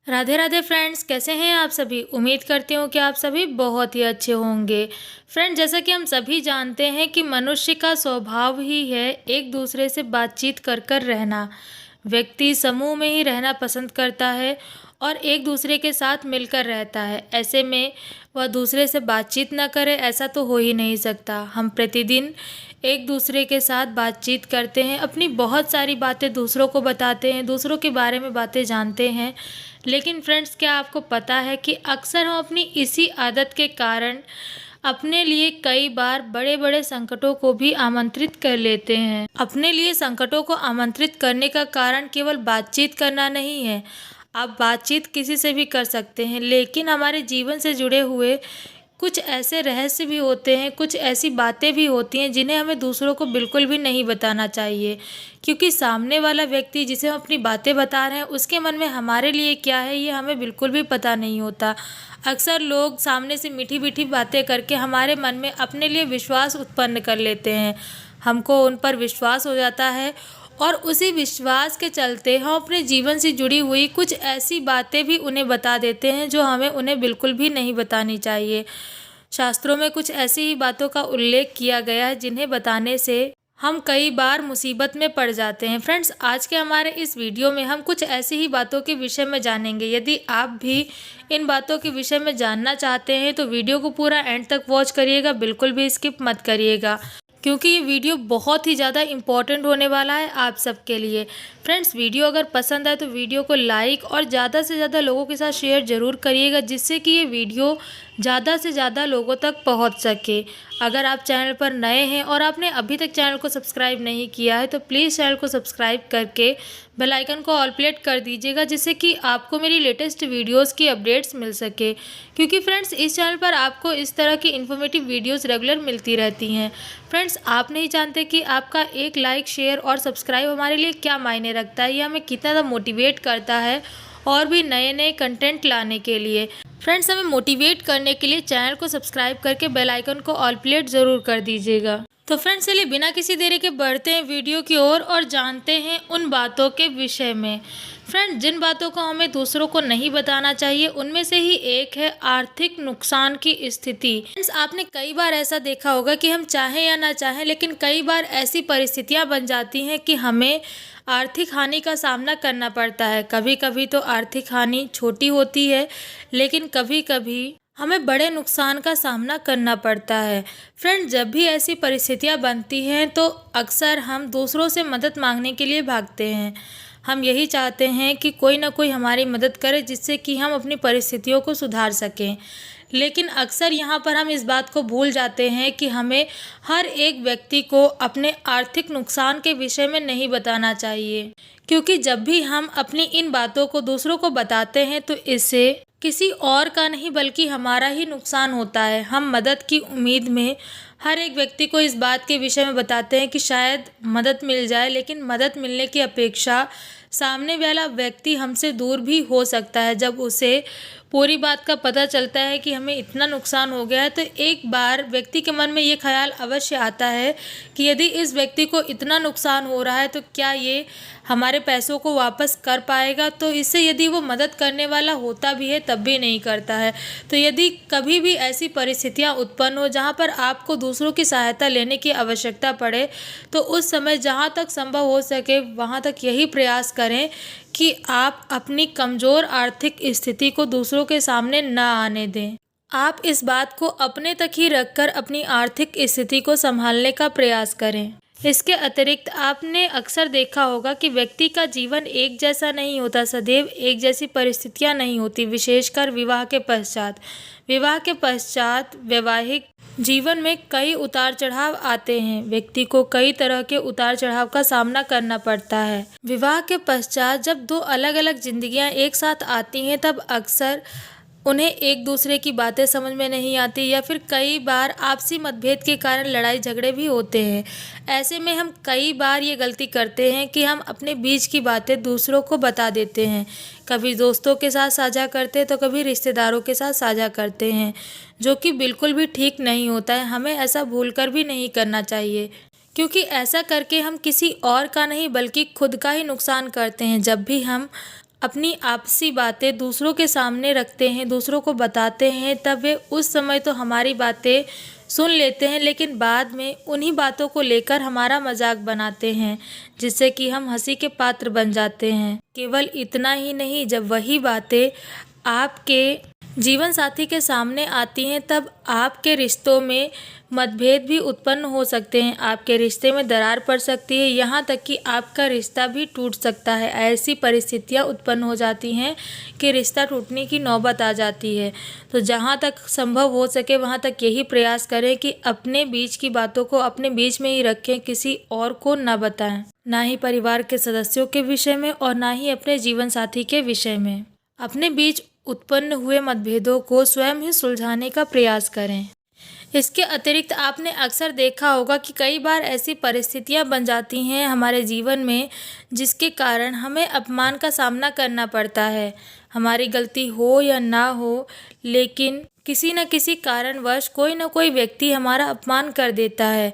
Radhe Radhe friends, कैसे हैं आप सभी। उम्मीद करती हूँ कि आप सभी बहुत ही अच्छे होंगे। फ्रेंड, जैसा कि हम सभी जानते हैं कि मनुष्य का स्वभाव ही है एक दूसरे से बातचीत कर कर रहना। व्यक्ति समूह में ही रहना पसंद करता है और एक दूसरे के साथ मिलकर रहता है। ऐसे में वह दूसरे से बातचीत न करे, ऐसा तो हो ही नहीं सकता। हम प्रतिदिन एक दूसरे के साथ बातचीत करते हैं, अपनी बहुत सारी बातें दूसरों को बताते हैं, दूसरों के बारे में बातें जानते हैं। लेकिन फ्रेंड्स, क्या आपको पता है कि अक्सर हम अपनी इसी आदत के कारण अपने लिए कई बार बड़े बड़े संकटों को भी आमंत्रित कर लेते हैं। अपने लिए संकटों को आमंत्रित करने का कारण केवल बातचीत करना नहीं है। आप बातचीत किसी से भी कर सकते हैं, लेकिन हमारे जीवन से जुड़े हुए कुछ ऐसे रहस्य भी होते हैं, कुछ ऐसी बातें भी होती हैं जिन्हें हमें दूसरों को बिल्कुल भी नहीं बताना चाहिए। क्योंकि सामने वाला व्यक्ति जिसे हम अपनी बातें बता रहे हैं, उसके मन में हमारे लिए क्या है ये हमें बिल्कुल भी पता नहीं होता। अक्सर लोग सामने से मीठी मीठी बातें करके हमारे मन में अपने लिए विश्वास उत्पन्न कर लेते हैं। हमको उन पर विश्वास हो जाता है और उसी विश्वास के चलते हम अपने जीवन से जुड़ी हुई कुछ ऐसी बातें भी उन्हें बता देते हैं जो हमें उन्हें बिल्कुल भी नहीं बतानी चाहिए। शास्त्रों में कुछ ऐसी ही बातों का उल्लेख किया गया है जिन्हें बताने से हम कई बार मुसीबत में पड़ जाते हैं। फ्रेंड्स, आज के हमारे इस वीडियो में हम कुछ ऐसी ही बातों के विषय में जानेंगे। यदि आप भी इन बातों के विषय में जानना चाहते हैं तो वीडियो को पूरा एंड तक वॉच करिएगा, बिल्कुल भी स्किप मत करिएगा, क्योंकि ये वीडियो बहुत ही ज़्यादा इम्पॉर्टेंट होने वाला है आप सबके लिए। फ्रेंड्स, वीडियो अगर पसंद आए तो वीडियो को लाइक और ज़्यादा से ज़्यादा लोगों के साथ शेयर ज़रूर करिएगा, जिससे कि ये वीडियो ज़्यादा से ज़्यादा लोगों तक पहुंच सके। अगर आप चैनल पर नए हैं और आपने अभी तक चैनल को सब्सक्राइब नहीं किया है तो प्लीज़ चैनल को सब्सक्राइब करके बेल आइकन को ऑल प्लेट कर दीजिएगा, जिससे कि आपको मेरी लेटेस्ट वीडियोस की अपडेट्स मिल सके। क्योंकि फ्रेंड्स, इस चैनल पर आपको इस तरह की इन्फॉर्मेटिव वीडियोस रेगुलर मिलती रहती हैं। फ्रेंड्स, आप नहीं जानते कि आपका एक लाइक, शेयर और सब्सक्राइब हमारे लिए क्या मायने रखता है, ये हमें कितना ज़्यादा मोटिवेट करता है और भी नए नए कंटेंट लाने के लिए। फ्रेंड्स, हमें मोटिवेट करने के लिए चैनल को सब्सक्राइब करके बेल आइकन को ऑल प्लेट ज़रूर कर दीजिएगा। तो फ्रेंड्स, चलिए बिना किसी देरी के बढ़ते हैं वीडियो की ओर और जानते हैं उन बातों के विषय में। फ्रेंड्स, जिन बातों को हमें दूसरों को नहीं बताना चाहिए उनमें से ही एक है आर्थिक नुकसान की स्थिति। फ्रेंड्स, आपने कई बार ऐसा देखा होगा कि हम चाहें या ना चाहें, लेकिन कई बार ऐसी परिस्थितियां बन जाती हैं कि हमें आर्थिक हानि का सामना करना पड़ता है। कभी कभी तो आर्थिक हानि छोटी होती है, लेकिन कभी कभी हमें बड़े नुकसान का सामना करना पड़ता है। फ्रेंड, जब भी ऐसी परिस्थितियां बनती हैं तो अक्सर हम दूसरों से मदद मांगने के लिए भागते हैं। हम यही चाहते हैं कि कोई ना कोई हमारी मदद करे, जिससे कि हम अपनी परिस्थितियों को सुधार सकें। लेकिन अक्सर यहाँ पर हम इस बात को भूल जाते हैं कि हमें हर एक व्यक्ति को अपने आर्थिक नुकसान के विषय में नहीं बताना चाहिए। क्योंकि जब भी हम अपनी इन बातों को दूसरों को बताते हैं तो इससे किसी और का नहीं बल्कि हमारा ही नुकसान होता है। हम मदद की उम्मीद में हर एक व्यक्ति को इस बात के विषय में बताते हैं कि शायद मदद मिल जाए, लेकिन मदद मिलने की अपेक्षा सामने वाला व्यक्ति हमसे दूर भी हो सकता है। जब उसे पूरी बात का पता चलता है कि हमें इतना नुकसान हो गया है तो एक बार व्यक्ति के मन में ये ख्याल अवश्य आता है कि यदि इस व्यक्ति को इतना नुकसान हो रहा है तो क्या ये हमारे पैसों को वापस कर पाएगा। तो इससे यदि वो मदद करने वाला होता भी है तब भी नहीं करता है। तो यदि कभी भी ऐसी परिस्थितियां उत्पन्न हो जहां पर आपको दूसरों की सहायता लेने की आवश्यकता पड़े, तो उस समय जहां तक संभव हो सके वहां तक यही प्रयास करें कि आप अपनी कमज़ोर आर्थिक स्थिति को दूसरों के सामने न आने दें। आप इस बात को अपने तक ही रखकर अपनी आर्थिक स्थिति को संभालने का प्रयास करें। इसके अतिरिक्त आपने अक्सर देखा होगा कि व्यक्ति का जीवन एक जैसा नहीं होता, सदैव एक जैसी परिस्थितियां नहीं होती, विशेषकर विवाह के पश्चात। विवाह के पश्चात वैवाहिक जीवन में कई उतार चढ़ाव आते हैं। व्यक्ति को कई तरह के उतार चढ़ाव का सामना करना पड़ता है। विवाह के पश्चात जब दो अलग अलग जिंदगियां एक साथ आती हैं तब अक्सर उन्हें एक दूसरे की बातें समझ में नहीं आती या फिर कई बार आपसी मतभेद के कारण लड़ाई झगड़े भी होते हैं। ऐसे में हम कई बार ये गलती करते हैं कि हम अपने बीच की बातें दूसरों को बता देते हैं। कभी दोस्तों के साथ साझा करते हैं तो कभी रिश्तेदारों के साथ साझा करते हैं, जो कि बिल्कुल भी ठीक नहीं होता है। हमें ऐसा भूलकर भी नहीं करना चाहिए, क्योंकि ऐसा करके हम किसी और का नहीं बल्कि खुद का ही नुकसान करते हैं। जब भी हम अपनी आपसी बातें दूसरों के सामने रखते हैं, दूसरों को बताते हैं, तब वे उस समय तो हमारी बातें सुन लेते हैं, लेकिन बाद में उन्हीं बातों को लेकर हमारा मजाक बनाते हैं, जिससे कि हम हंसी के पात्र बन जाते हैं। केवल इतना ही नहीं, जब वही बातें आपके जीवन साथी के सामने आती हैं, तब आपके रिश्तों में मतभेद भी उत्पन्न हो सकते हैं, आपके रिश्ते में दरार पड़ सकती है, यहाँ तक कि आपका रिश्ता भी टूट सकता है। ऐसी परिस्थितियाँ उत्पन्न हो जाती हैं कि रिश्ता टूटने की नौबत आ जाती है। तो जहाँ तक संभव हो सके वहाँ तक यही प्रयास करें कि अपने बीच की बातों को अपने बीच में ही रखें, किसी और को न बताएं, ना ही परिवार के सदस्यों के विषय में और ना ही अपने जीवन साथी के विषय में। अपने बीच उत्पन्न हुए मतभेदों को स्वयं ही सुलझाने का प्रयास करें। इसके अतिरिक्त आपने अक्सर देखा होगा कि कई बार ऐसी परिस्थितियां बन जाती हैं हमारे जीवन में, जिसके कारण हमें अपमान का सामना करना पड़ता है। हमारी गलती हो या ना हो, लेकिन किसी न किसी कारणवश कोई न कोई व्यक्ति हमारा अपमान कर देता है।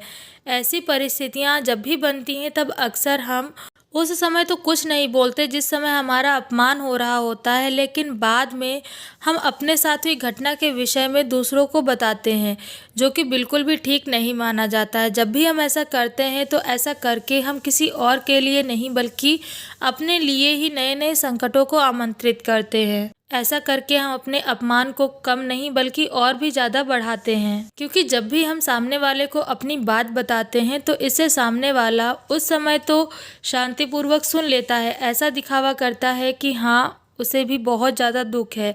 ऐसी परिस्थितियां जब भी बनती हैं, तब अक्सर हम उस समय तो कुछ नहीं बोलते जिस समय हमारा अपमान हो रहा होता है, लेकिन बाद में हम अपने साथ हुई घटना के विषय में दूसरों को बताते हैं, जो कि बिल्कुल भी ठीक नहीं माना जाता है। जब भी हम ऐसा करते हैं तो ऐसा करके हम किसी और के लिए नहीं बल्कि अपने लिए ही नए नए संकटों को आमंत्रित करते हैं। ऐसा करके हम अपने अपमान को कम नहीं बल्कि और भी ज़्यादा बढ़ाते हैं, क्योंकि जब भी हम सामने वाले को अपनी बात बताते हैं तो इससे सामने वाला उस समय तो शांतिपूर्वक सुन लेता है, ऐसा दिखावा करता है कि हाँ उसे भी बहुत ज़्यादा दुख है,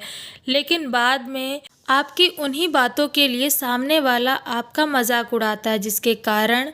लेकिन बाद में आपकी उन्हीं बातों के लिए सामने वाला आपका मजाक उड़ाता है, जिसके कारण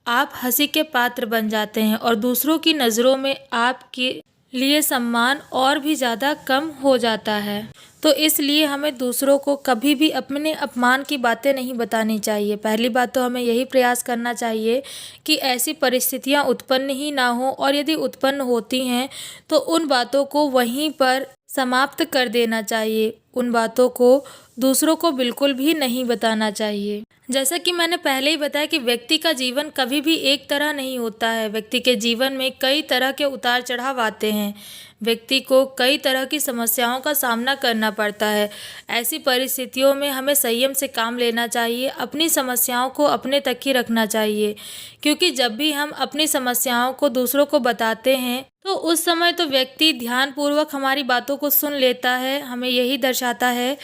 आप हंसी के पात्र बन जाते हैं और दूसरों की नज़रों में आपके लिए सम्मान और भी ज़्यादा कम हो जाता है। तो इसलिए हमें दूसरों को कभी भी अपने अपमान की बातें नहीं बतानी चाहिए। पहली बात तो हमें यही प्रयास करना चाहिए कि ऐसी परिस्थितियां उत्पन्न ही ना हो, और यदि उत्पन्न होती हैं तो उन बातों को वहीं पर समाप्त कर देना चाहिए। उन बातों को दूसरों को बिल्कुल भी नहीं बताना चाहिए। जैसा कि मैंने पहले ही बताया कि व्यक्ति का जीवन कभी भी एक तरह नहीं होता है। व्यक्ति के जीवन में कई तरह के उतार चढ़ाव आते हैं। व्यक्ति को कई तरह की समस्याओं का सामना करना पड़ता है। ऐसी परिस्थितियों में हमें संयम से काम लेना चाहिए, अपनी समस्याओं को अपने तक ही रखना चाहिए, क्योंकि जब भी हम अपनी समस्याओं को दूसरों को बताते हैं तो उस समय तो व्यक्ति ध्यानपूर्वक हमारी बातों को सुन लेता है। हमें यही दर्शाता है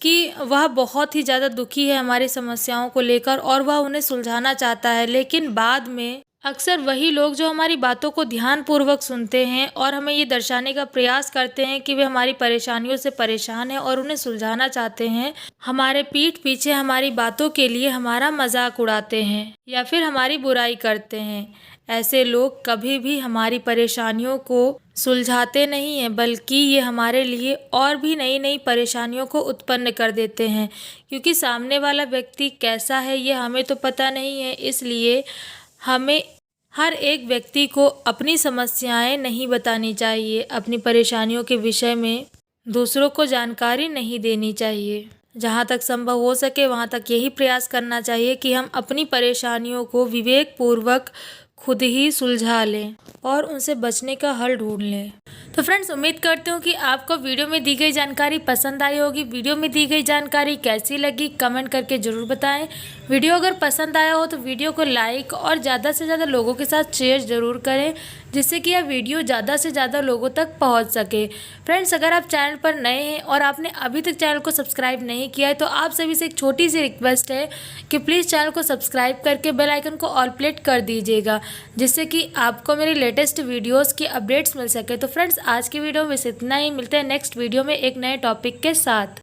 कि वह बहुत ही ज़्यादा दुखी है हमारी समस्याओं को लेकर और वह उन्हें सुलझाना चाहता है, लेकिन बाद में अक्सर वही लोग जो हमारी बातों को ध्यानपूर्वक सुनते हैं और हमें ये दर्शाने का प्रयास करते हैं कि वे हमारी परेशानियों से परेशान हैं और उन्हें सुलझाना चाहते हैं, हमारे पीठ पीछे हमारी बातों के लिए हमारा मजाक उड़ाते हैं या फिर हमारी बुराई करते हैं। ऐसे लोग कभी भी हमारी परेशानियों को सुलझाते नहीं हैं, बल्कि ये हमारे लिए और भी नई नई परेशानियों को उत्पन्न कर देते हैं, क्योंकि सामने वाला व्यक्ति कैसा है ये हमें तो पता नहीं है। इसलिए हमें हर एक व्यक्ति को अपनी समस्याएं नहीं बतानी चाहिए, अपनी परेशानियों के विषय में दूसरों को जानकारी नहीं देनी चाहिए। जहाँ तक संभव हो सके वहाँ तक यही प्रयास करना चाहिए कि हम अपनी परेशानियों को विवेकपूर्वक खुद ही सुलझा लें और उनसे बचने का हल ढूंढ लें। तो फ्रेंड्स, उम्मीद करती हूँ कि आपको वीडियो में दी गई जानकारी पसंद आई होगी। वीडियो में दी गई जानकारी कैसी लगी कमेंट करके ज़रूर बताएं। वीडियो अगर पसंद आया हो तो वीडियो को लाइक और ज़्यादा से ज़्यादा लोगों के साथ शेयर ज़रूर करें, जिससे कि यह वीडियो ज़्यादा से ज़्यादा लोगों तक पहुंच सके। फ्रेंड्स, अगर आप चैनल पर नए हैं और आपने अभी तक चैनल को सब्सक्राइब नहीं किया है तो आप सभी से एक छोटी सी रिक्वेस्ट है कि प्लीज़ चैनल को सब्सक्राइब करके बेल आइकन को ऑल प्लेट कर दीजिएगा, जिससे कि आपको मेरी लेटेस्ट वीडियोस की अपडेट्स मिल सके। तो फ्रेंड्स, आज की वीडियो में इतना ही। मिलते हैं नेक्स्ट वीडियो में एक नए टॉपिक के साथ।